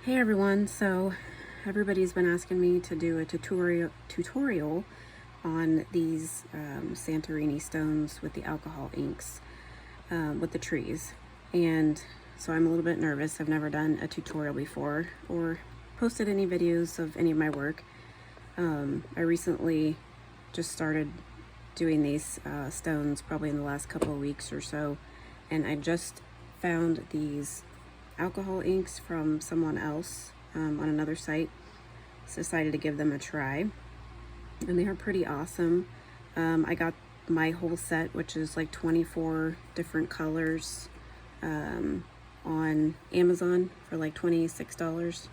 Hey everyone, so everybody's been asking me to do a tutorial on these Santorini stones with the alcohol inks with the trees. And so I'm a little bit nervous. I've never done a tutorial before or posted any videos of any of my work. I recently just started doing these stones probably in the last couple of weeks or so, and I just found these alcohol inks from someone else on another site. So decided to give them a try, and they are pretty awesome. I got my whole set, which is like 24 different colors, on Amazon for like $26.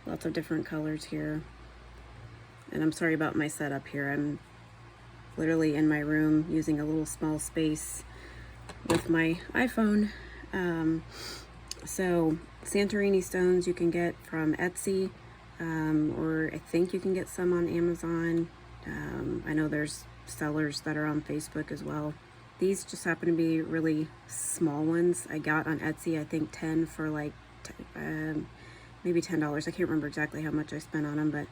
Lots of different colors here. And I'm sorry about my setup here. I'm literally in my room using a little small space with my iPhone. So Santorini stones you can get from Etsy, or I think you can get some on Amazon. I know there's sellers that are on Facebook as well. These just happen to be really small ones. I got on Etsy, I think 10 for like maybe $10. I can't remember exactly how much I spent on them, but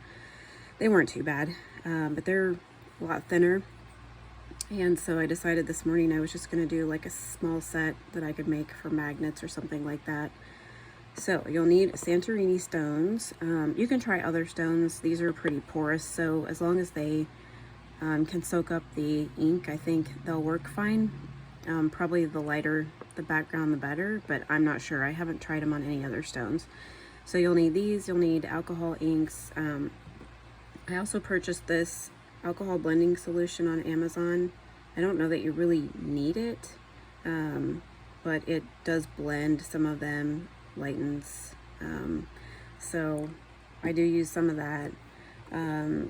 they weren't too bad. But they're a lot thinner. And so I decided this morning I was just going to do like a small set that I could make for magnets or something like that. So you'll need Santorini stones. You can try other stones. These are pretty porous, so as long as they can soak up the ink, I think they'll work fine. Probably the lighter the background, the better, but I'm not sure. I haven't tried them on any other stones. So you'll need these. You'll need alcohol inks. I also purchased this alcohol blending solution on Amazon. I don't know that you really need it, but it does blend some of them, lightens. So I do use some of that.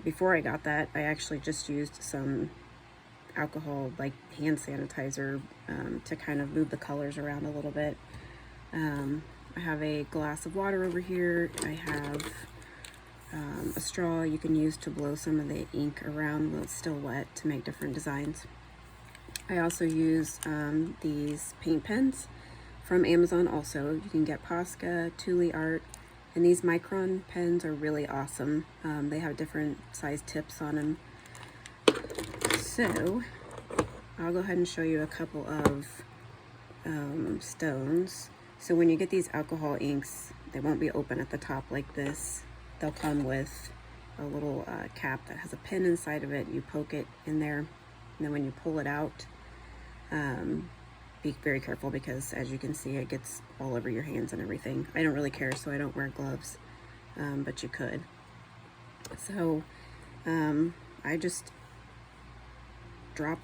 Before I got that, I actually just used some alcohol, like hand sanitizer, to kind of move the colors around a little bit. I have a glass of water over here. I have a straw you can use to blow some of the ink around while it's still wet to make different designs. I also use these paint pens from Amazon also. You can get Posca, Thule Art, and these micron pens are really awesome. They have different size tips on them. So I'll go ahead and show you a couple of stones. So when you get these alcohol inks, they won't be open at the top like this. They'll come with a little cap that has a pin inside of it. You poke it in there, and then when you pull it out, be very careful because as you can see, it gets all over your hands and everything. I don't really care, so I don't wear gloves, but you could. So I just drop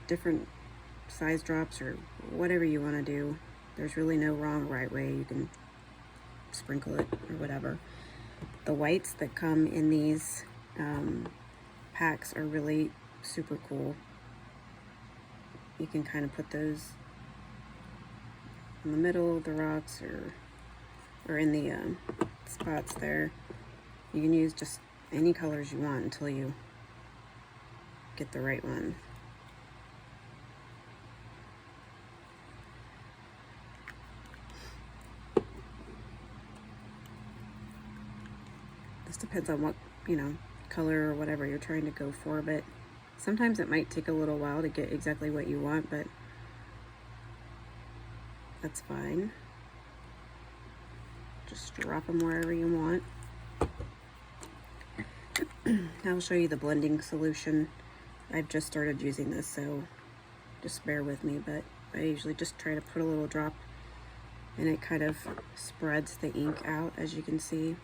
different size drops or whatever you want to do. There's really no wrong right way. You can sprinkle it or whatever. The whites that come in these packs are really super cool. You can kind of put those in the middle of the rocks or in the spots there. You can use just any colors you want until you get the right one. This depends on what, color or whatever you're trying to go for, but sometimes it might take a little while to get exactly what you want, but that's fine. Just drop them wherever you want. I'll show you the blending solution. I've just started using this, so just bear with me, but I usually just try to put a little drop and it kind of spreads the ink out, as you can see.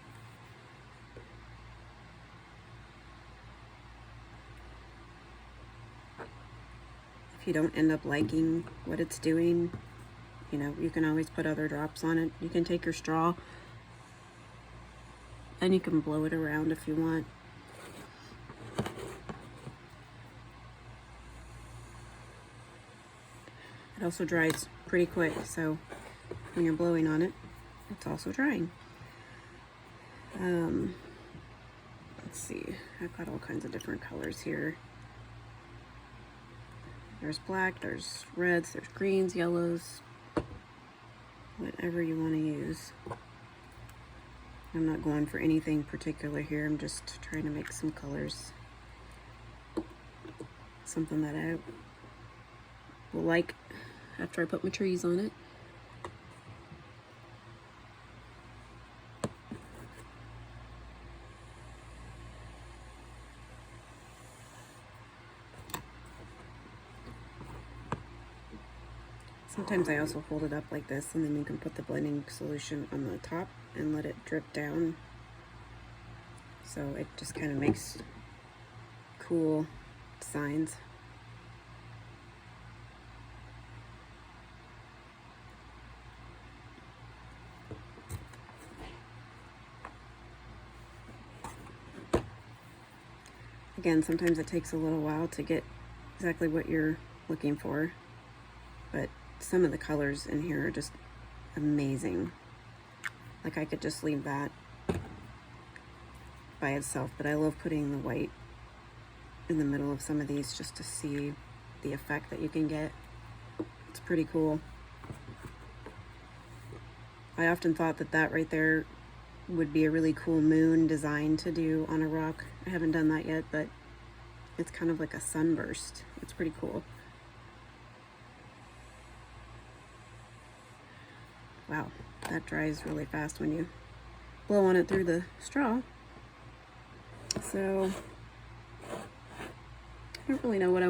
If you don't end up liking what it's doing, you can always put other drops on it. You can take your straw and you can blow it around if you want. It also dries pretty quick, so when you're blowing on it, it's also drying. Let's see, I've got all kinds of different colors here. There's black, there's reds, there's greens, yellows, whatever you want to use. I'm not going for anything particular here. I'm just trying to make some colors. Something that I will like after I put my trees on it. Sometimes I also hold it up like this, and then you can put the blending solution on the top and let it drip down. So it just kind of makes cool signs. Again, sometimes it takes a little while to get exactly what you're looking for, but some of the colors in here are just amazing. Like, I could just leave that by itself, but I love putting the white in the middle of some of these just to see the effect that you can get. It's pretty cool. I often thought that that right there would be a really cool moon design to do on a rock. I haven't done that yet, but it's kind of like a sunburst. It's pretty cool. Wow, that dries really fast when you blow on it through the straw. So I don't really know what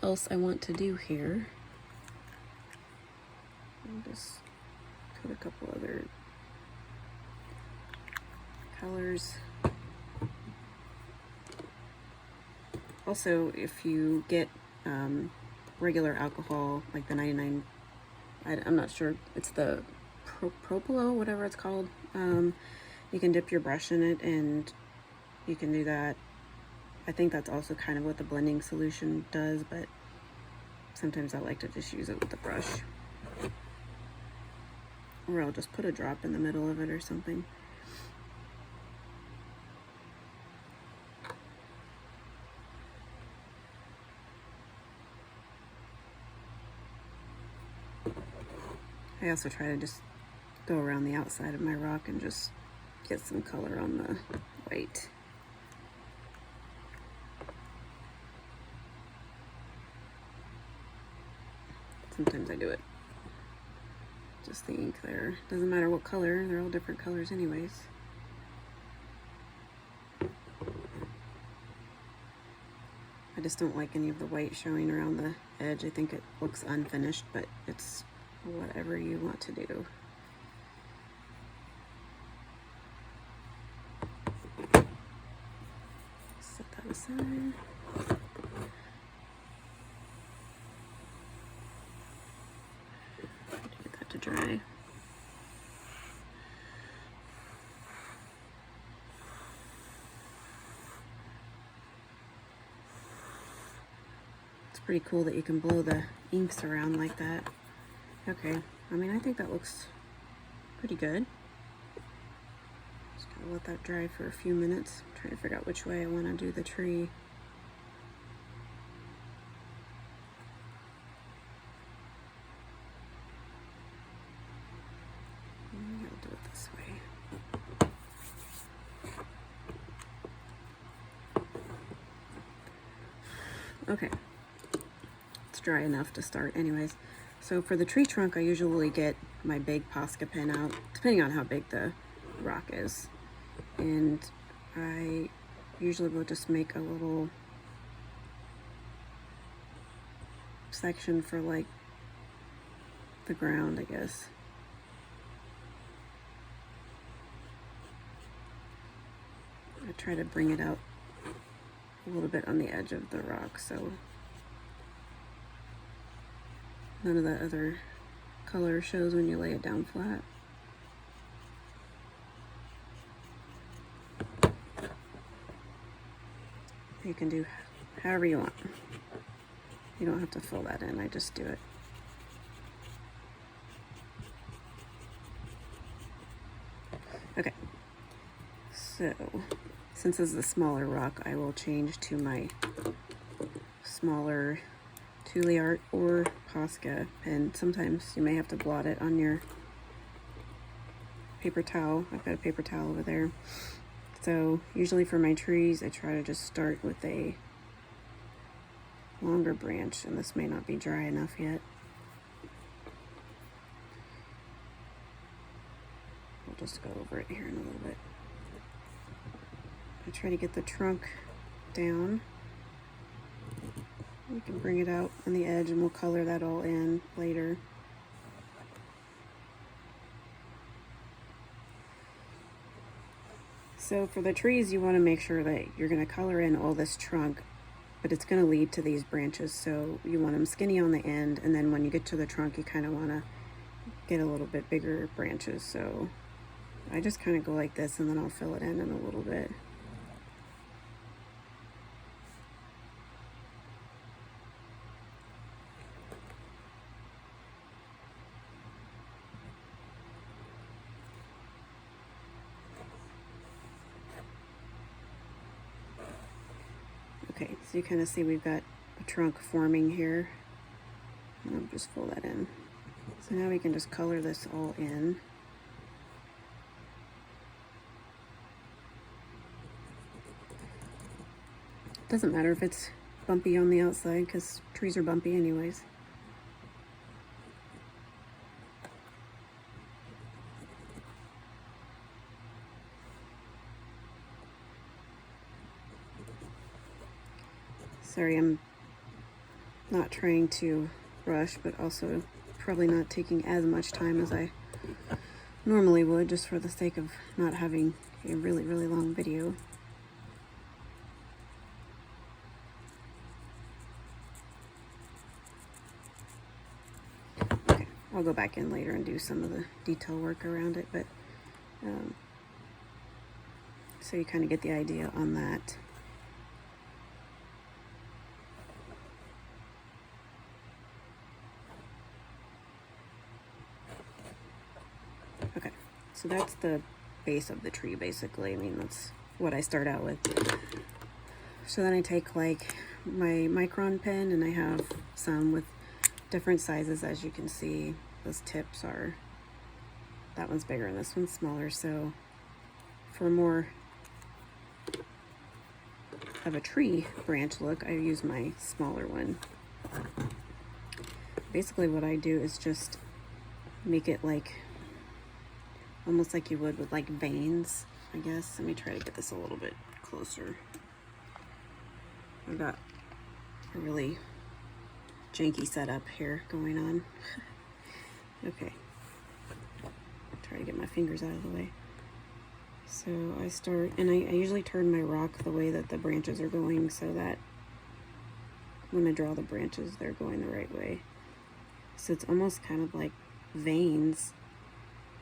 else I want to do here. I'll just put a couple other colors. Also, if you get regular alcohol, like the 99, I'm not sure, it's the Propolo, whatever it's called, you can dip your brush in it, and you can do that. I think that's also kind of what the blending solution does, but sometimes I like to just use it with the brush. Or I'll just put a drop in the middle of it or something. I also try to just go around the outside of my rock and just get some color on the white. Sometimes I do it. Just the ink there. Doesn't matter what color, they're all different colors anyways. I just don't like any of the white showing around the edge. I think it looks unfinished, but it's whatever you want to do. Set that aside. Get that to dry. It's pretty cool that you can blow the inks around like that. Okay, I mean, I think that looks pretty good. Just gotta let that dry for a few minutes. I'm trying to figure out which way I want to do the tree. I'll do it this way. Okay, it's dry enough to start anyways. So for the tree trunk, I usually get my big Posca pen out, depending on how big the rock is. And I usually will just make a little section for like the ground, I guess. I try to bring it out a little bit on the edge of the rock, so none of that other color shows when you lay it down flat. You can do however you want. You don't have to fill that in, I just do it. Okay, so since this is a smaller rock, I will change to my smaller Thule Art or Posca pen. Sometimes you may have to blot it on your paper towel. I've got a paper towel over there. So usually for my trees, I try to just start with a longer branch, and this may not be dry enough yet. We'll just go over it here in a little bit. I try to get the trunk down. We can bring it out on the edge and we'll color that all in later. So for the trees, you want to make sure that you're going to color in all this trunk, but it's going to lead to these branches. So you want them skinny on the end, and then when you get to the trunk, you kind of want to get a little bit bigger branches. So I just kind of go like this, and then I'll fill it in a little bit. Okay, so you kind of see we've got a trunk forming here. I'll just fill that in. So now we can just color this all in. Doesn't matter if it's bumpy on the outside, because trees are bumpy anyways. Sorry, I'm not trying to rush, but also probably not taking as much time as I normally would, just for the sake of not having a really, really long video. Okay, I'll go back in later and do some of the detail work around it, but so you kind of get the idea on that. Okay, so that's the base of the tree, basically. I mean, that's what I start out with. So then I take like my micron pen, and I have some with different sizes. As you can see, those tips are, that one's bigger and this one's smaller. So for more of a tree branch look, I use my smaller one. Basically what I do is just make it like, almost like you would with like veins, I guess. Let me try to get this a little bit closer. I've got a really janky setup here going on. Okay, try to get my fingers out of the way. So I start, and I usually turn my rock the way that the branches are going, so that when I draw the branches, they're going the right way. So it's almost kind of like veins.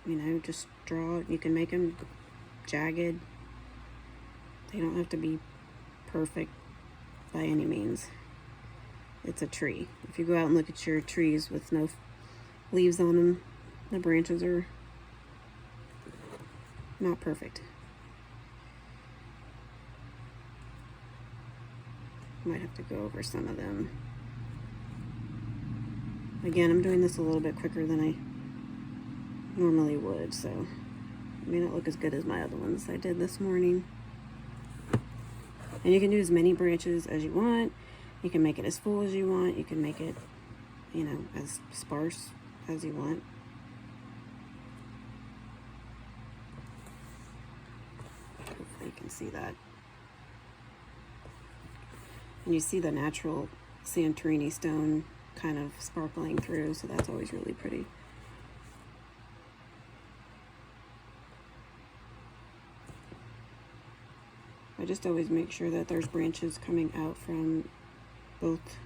You know, just draw. You can make them jagged. They don't have to be perfect by any means. It's a tree. If you go out and look at your trees with no leaves on them, the branches are not perfect. Might have to go over some of them. Again, I'm doing this a little bit quicker than I normally would, so it may not look as good as my other ones I did this morning. And you can do as many branches as you want. You can make it as full as you want. You can make it, you know, as sparse as you want. Hopefully you can see that. And you see the natural Santorini stone kind of sparkling through, so that's always really pretty. I just always make sure that there's branches coming out from both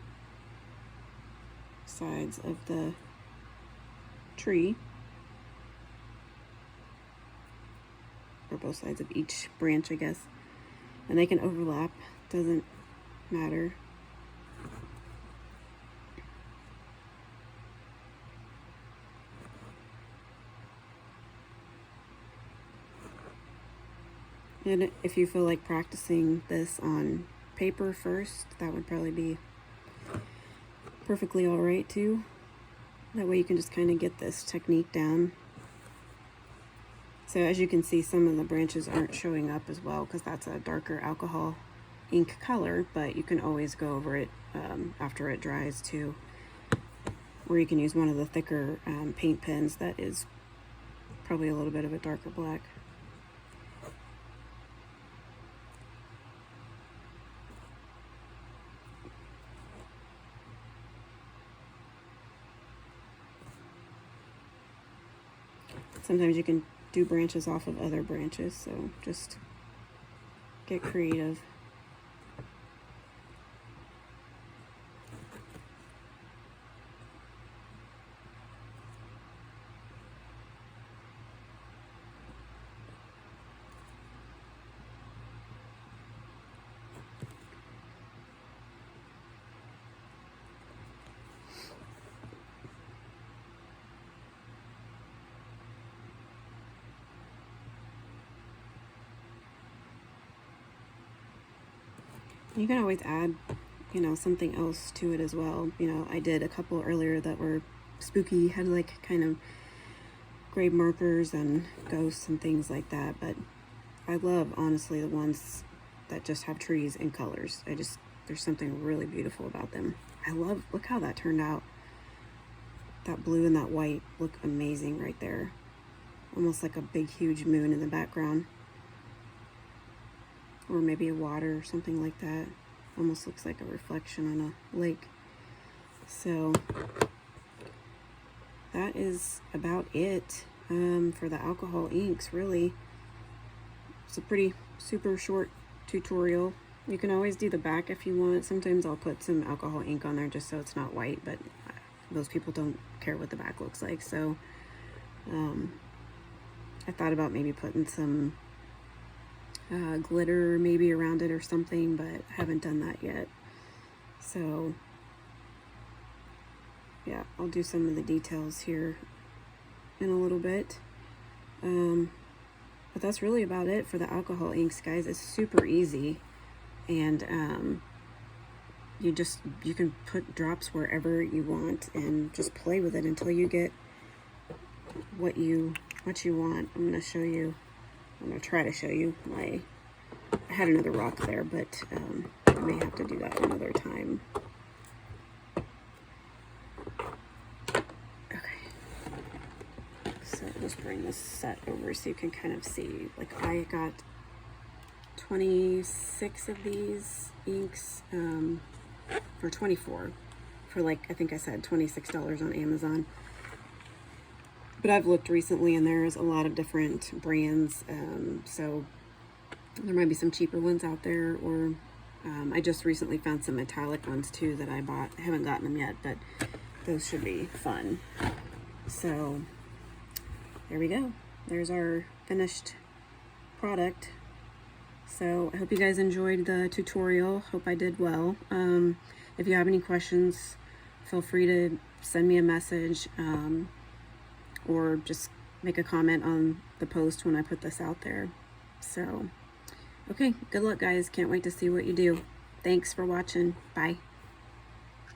sides of the tree, or both sides of each branch, I guess. And they can overlap, doesn't matter. And if you feel like practicing this on paper first, that would probably be perfectly all right too. That way you can just kind of get this technique down. So as you can see, some of the branches aren't showing up as well because that's a darker alcohol ink color, but you can always go over it after it dries too. Or you can use one of the thicker paint pens that is probably a little bit of a darker black. Sometimes you can do branches off of other branches, so just get creative. You can always add, you know, something else to it as well. You know, I did a couple earlier that were spooky, had like kind of grave markers and ghosts and things like that, but I love, honestly, the ones that just have trees and colors. There's something really beautiful about them. Look how that turned out. That blue and that white look amazing right there. Almost like a big, huge moon in the background. Or maybe a water or something like that. Almost looks like a reflection on a lake. So that is about it for the alcohol inks, really. It's a pretty super short tutorial. You can always do the back if you want. Sometimes I'll put some alcohol ink on there just so it's not white, but most people don't care what the back looks like. So I thought about maybe putting some glitter maybe around it or something, but I haven't done that yet. So yeah, I'll do some of the details here in a little bit. But that's really about it for the alcohol inks, guys. It's super easy, and you can put drops wherever you want and just play with it until you get what you want. I'm gonna try to show you I had another rock there, but I may have to do that another time. Okay, so let's bring this set over so you can kind of see. Like, I got 26 of these inks for 24 for, like, I think I said $26 on Amazon. But I've looked recently and there's a lot of different brands, so there might be some cheaper ones out there, or I just recently found some metallic ones too that I bought. I haven't gotten them yet, but those should be fun. So there we go. There's our finished product. So I hope you guys enjoyed the tutorial. Hope I did well. If you have any questions, feel free to send me a message. Or just make a comment on the post when I put this out there. So, okay, good luck, guys. Can't wait to see what you do. Thanks for watching. Bye.